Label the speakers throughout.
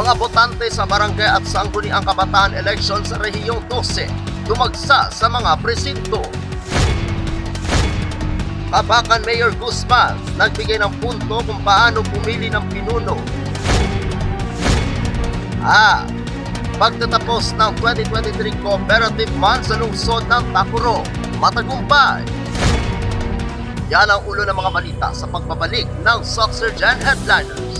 Speaker 1: Mga botante sa barangay at sangguniang kabataan election sa Rehiyong 12 dumagsa sa mga presinto. Kabakan Mayor Guzman nagbigay ng punto kung paano pumili ng pinuno. Pagtatapos ng 2023 Cooperative Month sa lungsod ng Tacurong, matagumpay. Yan ang ulo ng mga balita sa pagbabalik ng Soxergen Headliners.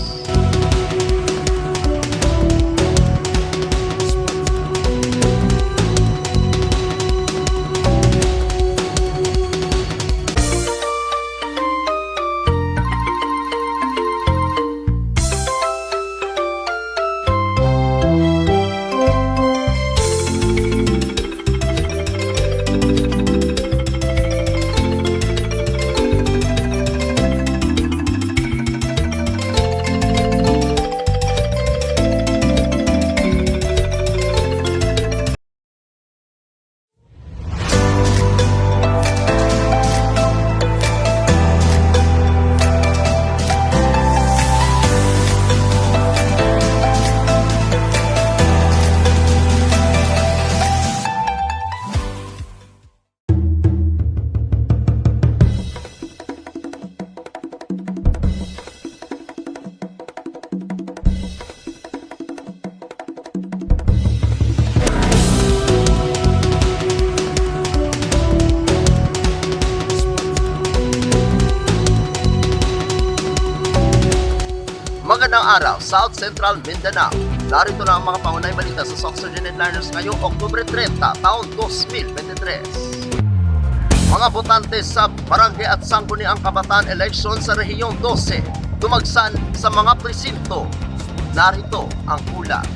Speaker 1: Magandang araw, South Central Mindanao. Narito na ang mga paunay balita sa Soxergen Headliners ngayong Oktubre 30, taon 2023. Mga botante sa barangay at sangguniang kabataan election sa Rehiyong 12 dumagsan sa mga presinto. Narito ang ulat.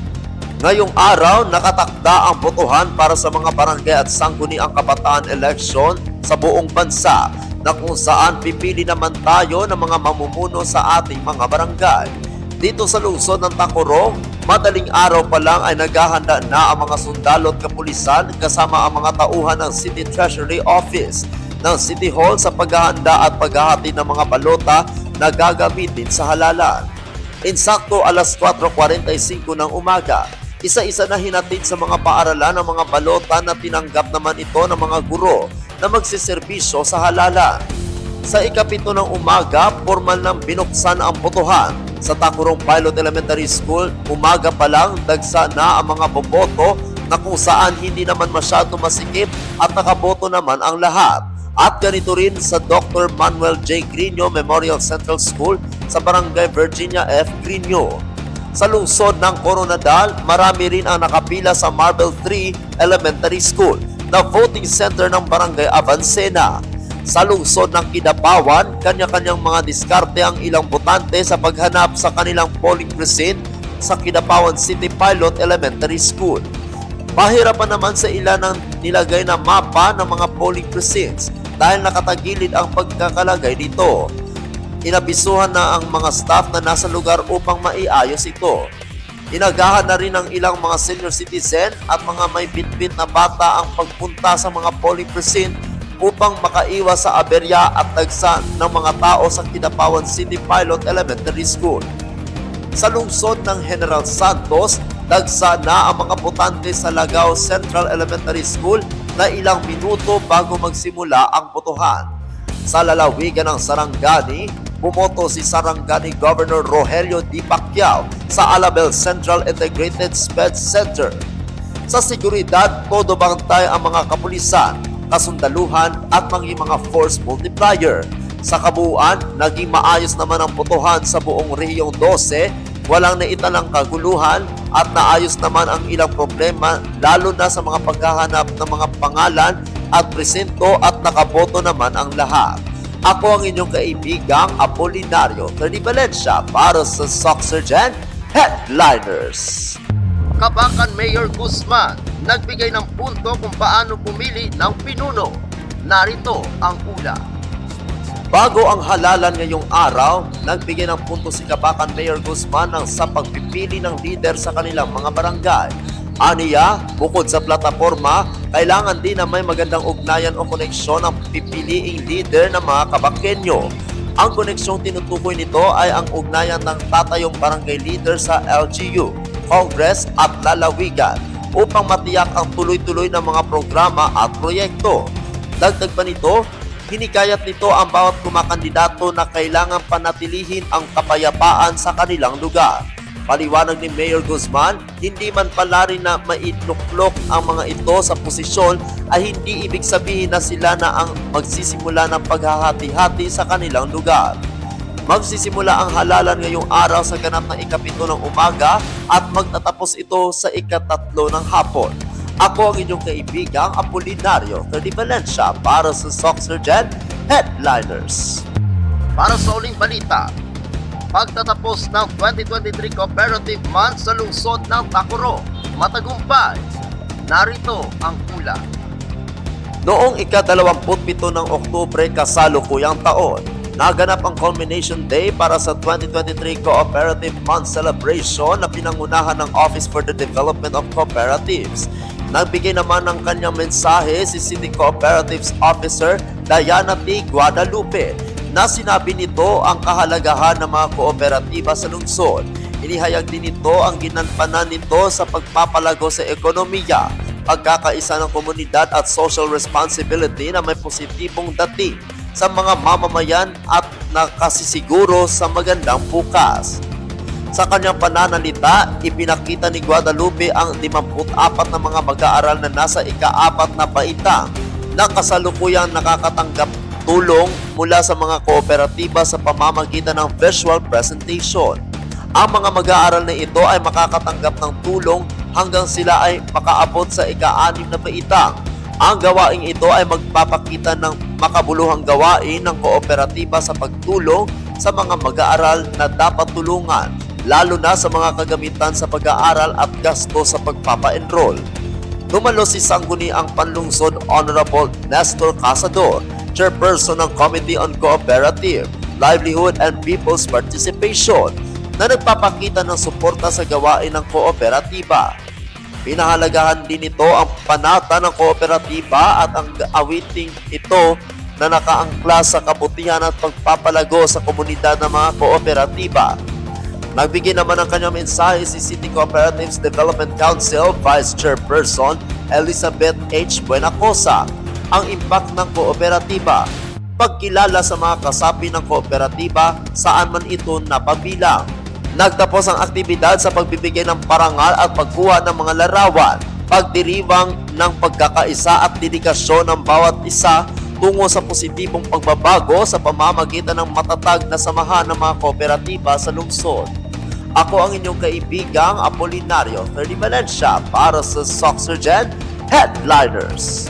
Speaker 1: Ngayong araw, nakatakda ang botohan para sa mga barangay at sangguniang kabataan election sa buong bansa na kung saan pipili naman tayo ng mga mamumuno sa ating mga barangay. Dito sa lungsod ng Tacurong, madaling araw pa lang ay naghahanda na ang mga sundalo at kapulisan kasama ang mga tauhan ng City Treasury Office ng City Hall sa paghahanda at paghahati ng mga balota na gagamitin sa halalan. Insakto alas 4:45 ng umaga, isa-isa na hinatid sa mga paaralan ng mga balota na tinanggap naman ito ng mga guro na magsiserbisyo sa halalan. Sa ikapito ng umaga, formal nang binuksan ang botohan. Sa Tacurong Pilot Elementary School, umaga pa lang dagsa na ang mga boboto na kung saan hindi naman masyado masikip at nakaboto naman ang lahat. At ganito rin sa Dr. Manuel J. Grino Memorial Central School sa Barangay Virginia F. Grino. Sa lungsod ng Coronadal, marami rin ang nakapila sa Marble 3 Elementary School na voting center ng Barangay Avancena. Sa lungsod ng Kidapawan, kanya-kanyang mga diskarte ang ilang botante sa paghanap sa kanilang polling precinct sa Kidapawan City Pilot Elementary School. Mahirapan naman sa ilan ang nilagay na mapa ng mga polling precincts dahil nakatagilid ang pagkakalagay dito. Inabisuhan na ang mga staff na nasa lugar upang maiayos ito. Inagahan na rin ng ilang mga senior citizen at mga may bitbit na bata ang pagpunta sa mga polling precinct upang makaiwas sa aberya at dagsa ng mga tao sa Kidapawan City Pilot Elementary School. Sa lungsod ng General Santos, dagsa na ang mga botante sa Lagao Central Elementary School na ilang minuto bago magsimula ang botohan. Sa lalawigan ng Sarangani, bumoto si Sarangani Governor Rogelio D. Pacquiao sa Alabel Central Integrated Sped Center. Sa seguridad, todo bantay ang mga kapulisan, kasundaluhan at mga force multiplier. Sa kabuuan, naging maayos naman ang botohan sa buong Rehiyong 12, walang naitalang kaguluhan at naayos naman ang ilang problema lalo na sa mga paghahanap ng mga pangalan at presinto at nakaboto naman ang lahat. Ako ang inyong kaibigang Apolinario Ferdi Valencia para sa Soxergen Headliners. Kabakan Mayor Guzman nagbigay ng punto kung paano pumili ng pinuno. Narito ang ulat. Bago ang halalan ngayong araw, nagbigay ng punto si Kabakan Mayor Guzman sa pagpipili ng leader sa kanilang mga barangay. Aniya, bukod sa plataforma, kailangan din na may magandang ugnayan o koneksyon ang pipiliing leader ng mga Kabakenyo. Ang koneksyong tinutukoy nito ay ang ugnayan ng tatayong barangay leader sa LGU, Congress at lalawigan upang matiyak ang tuloy-tuloy ng mga programa at proyekto. Dagdag pa nito, hinikayat nito ang bawat kumakandidato na kailangan panatilihin ang kapayapaan sa kanilang lugar. Paliwanag ni Mayor Guzman, hindi man pala rin na mailuklok ang mga ito sa posisyon ay hindi ibig sabihin na sila na ang magsisimula ng paghahati-hati sa kanilang lugar. Magsisimula ang halalan ngayong araw sa ganap ng ika-7 ng umaga at magtatapos ito sa ika-3 ng hapon. Ako ang inyong kaibigang Apolinario Ferdi Valencia para sa Soxergen Headliners. Para sa uling balita, pagtatapos ng 2023 Cooperative Month sa lungsod ng Tacoro, matagumpay. Narito ang ulat. Noong ika-27 ng Oktubre kasalukuyang taon, naganap ang culmination day para sa 2023 Cooperative Month celebration na pinangunahan ng Office for the Development of Cooperatives. Nagbigay naman ng kanyang mensahe si City Cooperatives Officer Diana T. Guadalupe na sinabi nito ang kahalagahan ng mga kooperatiba sa lungsod. Inihayag din nito ang ginanpanan nito sa pagpapalago sa ekonomiya, pagkakaisa ng komunidad at social responsibility na may positibong dating sa mga mamamayan at nakasisiguro sa magandang bukas. Sa kanyang pananalita, ipinakita ni Guadalupe ang 54 na mga mag-aaral na nasa ika-4 na baitang na kasalukuyang nakakatanggap tulong mula sa mga kooperatiba sa pamamagitan ng visual presentation. Ang mga mag-aaral na ito ay makakatanggap ng tulong hanggang sila ay makaabot sa ika-6 na baitang. Ang gawaing ito ay magpapakita ng makabuluhang gawain ng kooperatiba sa pagtulong sa mga mag-aaral na dapat tulungan, lalo na sa mga kagamitan sa pag-aaral at gasto sa pagpapa-enroll. Dumalo si Sangguniang Panlungsod Honorable Nestor Casador, Chairperson ng Committee on Cooperative, Livelihood and People's Participation, na nagpapakita ng suporta sa gawain ng kooperatiba. Pinahalagahan din ito ang panata ng kooperatiba at ang awiting ito na nakaangkla sa kabutihan at pagpapalago sa komunidad ng mga kooperatiba. Nagbigay naman ng kanyang mensahe si City Cooperatives Development Council Vice Chairperson Elizabeth H. Buenacosa. Ang impact ng kooperatiba, pagkilala sa mga kasapi ng kooperatiba saan man ito napabilang. Nagtapos ang aktibidad sa pagbibigay ng parangal at pagkuha ng mga larawan, pagdiriwang ng pagkakaisa at dedikasyon ng bawat isa tungo sa positibong pagbabago sa pamamagitan ng matatag na samahan ng mga kooperatiba sa lungsod. Ako ang inyong kaibigang Apolinario Ferdi Valencia para sa Soxergen Headliners.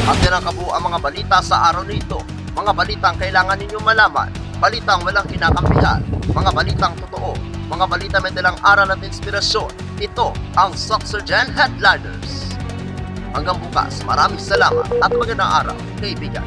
Speaker 1: At yan ang kabuuan mga balita sa araw na ito. Mga balitang kailangan ninyong malaman, balitang walang kinakampihan, mga balitang totoo, mga balita may dalang aral at inspirasyon. Ito ang Soxergen Headliners. Hanggang bukas, maraming salamat at magandang araw, kaibigan.